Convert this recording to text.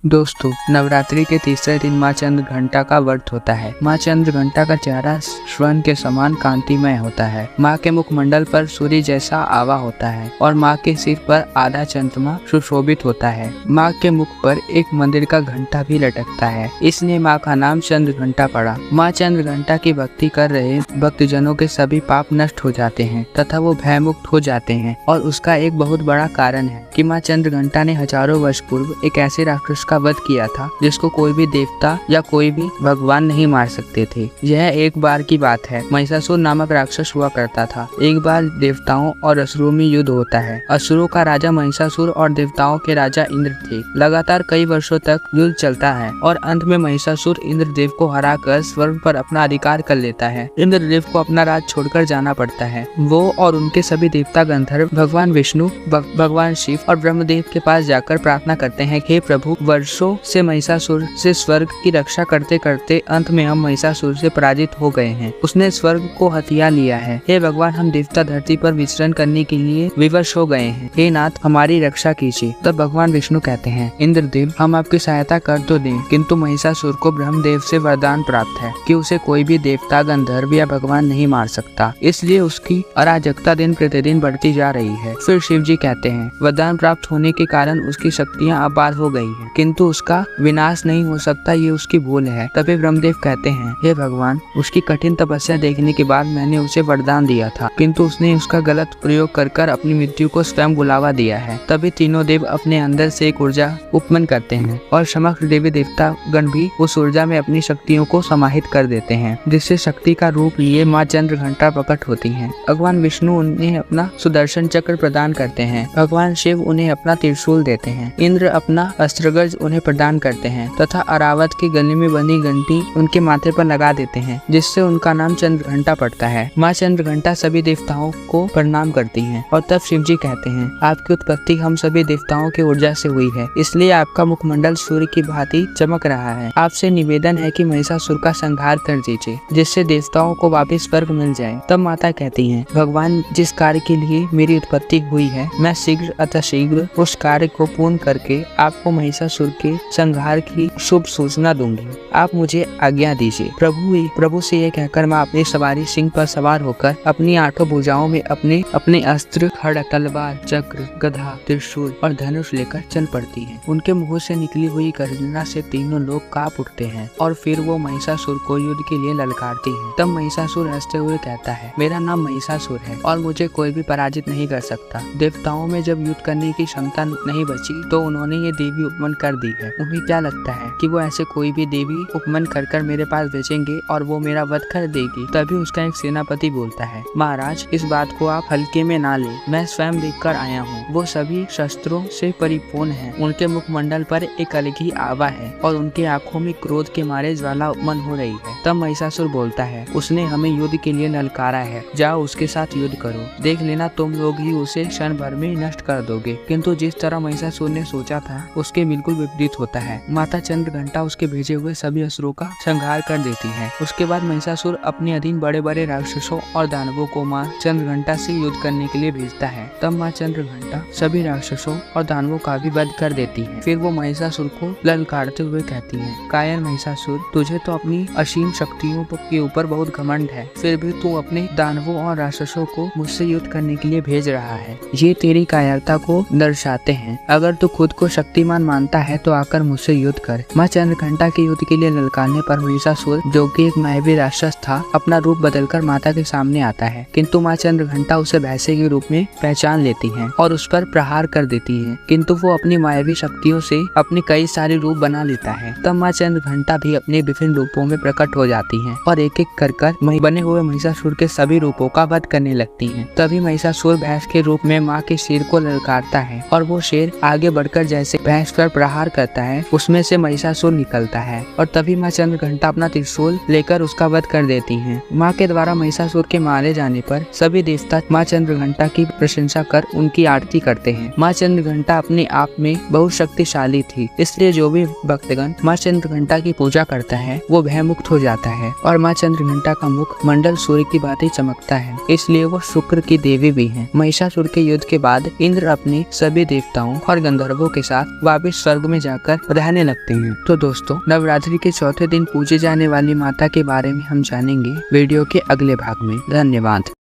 दोस्तों, नवरात्रि के तीसरे दिन माँ चंद्र घंटा का व्रत होता है। माँ चंद्र घंटा का चेहरा स्वर्ण के समान कांतिमय होता है। माँ के मुखमंडल पर सूर्य जैसा आवा होता है और माँ के सिर पर आधा चंद्रमा सुशोभित होता है। माँ के मुख पर एक मंदिर का घंटा भी लटकता है, इसलिए माँ का नाम चंद्र घंटा पड़ा। माँ चंद्र घंटा की भक्ति कर रहे भक्तजनों के सभी पाप नष्ट हो जाते हैं तथा वो भयमुक्त हो जाते हैं। और उसका एक बहुत बड़ा कारण है कि माँ चंद्र घंटा ने हजारों वर्ष पूर्व एक ऐसे राक्षस का वध किया था जिसको कोई भी देवता या कोई भी भगवान नहीं मार सकते थे। यह एक बार की बात है। महिषासुर नामक राक्षस हुआ करता था। एक बार देवताओं और असुरों में युद्ध होता है। असुरों का राजा महिषासुर और देवताओं के राजा इंद्र थे। लगातार कई वर्षों तक युद्ध चलता है और अंत में महिषासुर इंद्रदेव को हराकर स्वर्ग पर अपना अधिकार कर लेता है। इंद्रदेव को अपना राज छोड़कर जाना पड़ता है। वो और उनके सभी देवता गंधर्व भगवान विष्णु, भगवान शिव और ब्रह्मदेव के पास जाकर प्रार्थना करते हैं, हे प्रभु, वर्षों से महिषासुर से स्वर्ग की रक्षा करते करते अंत में हम महिषासुर से पराजित हो गए हैं। उसने स्वर्ग को हथिया लिया है। हे भगवान, हम देवता धरती पर विचरण करने के लिए विवश हो गए हैं। हे नाथ, हमारी रक्षा कीजिए। तब भगवान विष्णु कहते हैं, इंद्रदेव, हम आपकी सहायता कर तो दें, किंतु महिषासुर को ब्रह्मदेव से वरदान प्राप्त है कि उसे कोई भी देवता, गंधर्व या भगवान नहीं मार सकता, इसलिए उसकी अराजकता दिन प्रतिदिन बढ़ती जा रही है। फिर शिव जी कहते हैं, वरदान प्राप्त होने के कारण उसकी शक्तियाँ अपार हो गई है, किंतु उसका विनाश नहीं हो सकता, ये उसकी भूल है। तभी ब्रह्मदेव कहते हैं, हे भगवान, उसकी कठिन तपस्या देखने के बाद मैंने उसे वरदान दिया था, किंतु उसने उसका गलत प्रयोग कर अपनी मृत्यु को स्वयं बुलावा दिया है। तभी तीनों देव अपने अंदर से एक ऊर्जा उत्पन्न करते हैं और समस्त देवी देवता गण भी उस ऊर्जा में अपनी शक्तियों को समाहित कर देते हैं, जिससे शक्ति का रूप लिए माँ चंद्र घंटा प्रकट होती है। भगवान विष्णु उन्हें अपना सुदर्शन चक्र प्रदान करते हैं। भगवान शिव उन्हें अपना त्रिशूल देते हैं। इंद्र अपना अस्त्रगज उन्हें प्रदान करते हैं तथा अरावत के गले में बंधी घंटी उनके माथे पर लगा देते हैं, जिससे उनका नाम चंद्र घंटा पड़ता है। माँ चंद्र घंटा सभी देवताओं को प्रणाम करती हैं और तब शिव जी कहते हैं, आपकी उत्पत्ति हम सभी देवताओं की ऊर्जा से हुई है, इसलिए आपका मुखमंडल सूर्य की भांति चमक रहा है। आपसे निवेदन है कि महिषासुर का संहार कर दीजिए, जिससे देवताओं को वापिस स्वर्ग मिल जाए। तब माता कहती हैं, भगवान, जिस कार्य के लिए मेरी उत्पत्ति हुई है, मैं शीघ्र अतिशीघ्र उस कार्य को पूर्ण करके आपको महिषासुर के संहार की शुभ सूचना दूंगी। आप मुझे आज्ञा दीजिए। प्रभु से यह कहकर मैं अपनी सवारी सिंह पर सवार होकर अपनी आठों भुजाओं में अपने अस्त्र, खड्ग, तलवार, चक्र, गदा, त्रिशूल और धनुष लेकर चल पड़ती है। उनके मुंह से निकली हुई गर्जना से तीनों लोग कांप उठते हैं और फिर वो महिषासुर को युद्ध के लिए ललकारती है। तब महिषासुर हंसते हुए कहता है, मेरा नाम महिषासुर है और मुझे कोई भी पराजित नहीं कर सकता। देवताओं में जब युद्ध करने की क्षमता नहीं बची तो उन्होंने ये देवी उपमन कर दी है। उन्हें क्या लगता है कि वो ऐसे कोई भी देवी उपमन कर मेरे पास भेजेंगे और वो मेरा वध कर देगी। तभी उसका एक सेनापति बोलता है, महाराज, इस बात को आप हल्के में ना ले, मैं स्वयं देखकर आया हूँ। वो सभी शस्त्रों से परिपूर्ण है। उनके मुखमंडल पर एक अलग ही आवा है और उनकी आंखों में क्रोध के मारे ज्वाला उपमन हो रही है। तब महिषासुर बोलता है, उसने हमें युद्ध के लिए ललकारा है, जाओ उसके साथ युद्ध करो, देख लेना तुम लोग ही उसे क्षण भर में नष्ट कर दोगे। किंतु जिस तरह महिषासुर ने सोचा था उसके बिल्कुल विपरीत होता है। माता चंद्र घंटा उसके भेजे हुए सभी असुरों का संहार कर देती है। उसके बाद महिषासुर अपने अधीन बड़े बड़े राक्षसों और दानवों को माँ चंद्र घंटा से युद्ध करने के लिए भेजता है। तब माँ चंद्र घंटा सभी राक्षसों और दानवों का भी वध कर देती है। फिर वो महिषासुर को ललकारते हुए कहती है, कायर महिषासुर, तुझे तो अपनी असीम शक्तियों के ऊपर बहुत घमंड है, फिर भी तू अपने दानवों और राक्षसों को मुझसे युद्ध करने के लिए भेज रहा है। ये तेरी कायरता को दर्शाते हैं। अगर तू खुद को शक्तिमान मानता है तो आकर मुझसे युद्ध कर। माँ चंद्र घंटा के युद्ध के लिए ललकारने पर महिषासुर, जो कि एक मायावी राक्षस था, अपना रूप बदलकर माता के सामने आता है, किंतु माँ चंद्र घंटा उसे भैंसे के रूप में पहचान लेती है और उस पर प्रहार कर देती है, किंतु वो अपनी मायावी शक्तियों से अपने कई सारे रूप बना लेता है। तब माँ चंद्र घंटा भी अपने विभिन्न रूपों में प्रकट हो जाती है और एक एक कर बने हुए महिषासुर के सभी रूपों का वध करने लगती है। तभी महिषासुर भैंस के रूप में माँ के सिर को ललकारता है और वो शेर आगे बढ़कर जैसे भैंस पर प्रहार करता है, उसमें से महिषासुर निकलता है और तभी माँ चंद्र घंटा अपना त्रिशूल लेकर उसका वध कर देती हैं। माँ के द्वारा महिषासुर के मारे जाने पर सभी देवता माँ चंद्र घंटा की प्रशंसा कर उनकी आरती करते हैं। माँ चंद्र घंटा अपने आप में बहुत शक्तिशाली थी, इसलिए जो भी भक्तगण माँ चंद्र घंटा की पूजा करता है वो भयमुक्त हो जाता है और माँ चंद्र घंटा का मुख मंडल सूर्य की भांति चमकता है, इसलिए वो शुक्र की देवी भी है। महिषासुर के युद्ध के बाद इंद्र अपने सभी देवताओं और गंधर्वों के साथ वापिस स्वर्ग में में जाकर रहने लगते हैं। तो दोस्तों, नवरात्रि के चौथे दिन पूजे जाने वाली माता के बारे में हम जानेंगे वीडियो के अगले भाग में। धन्यवाद।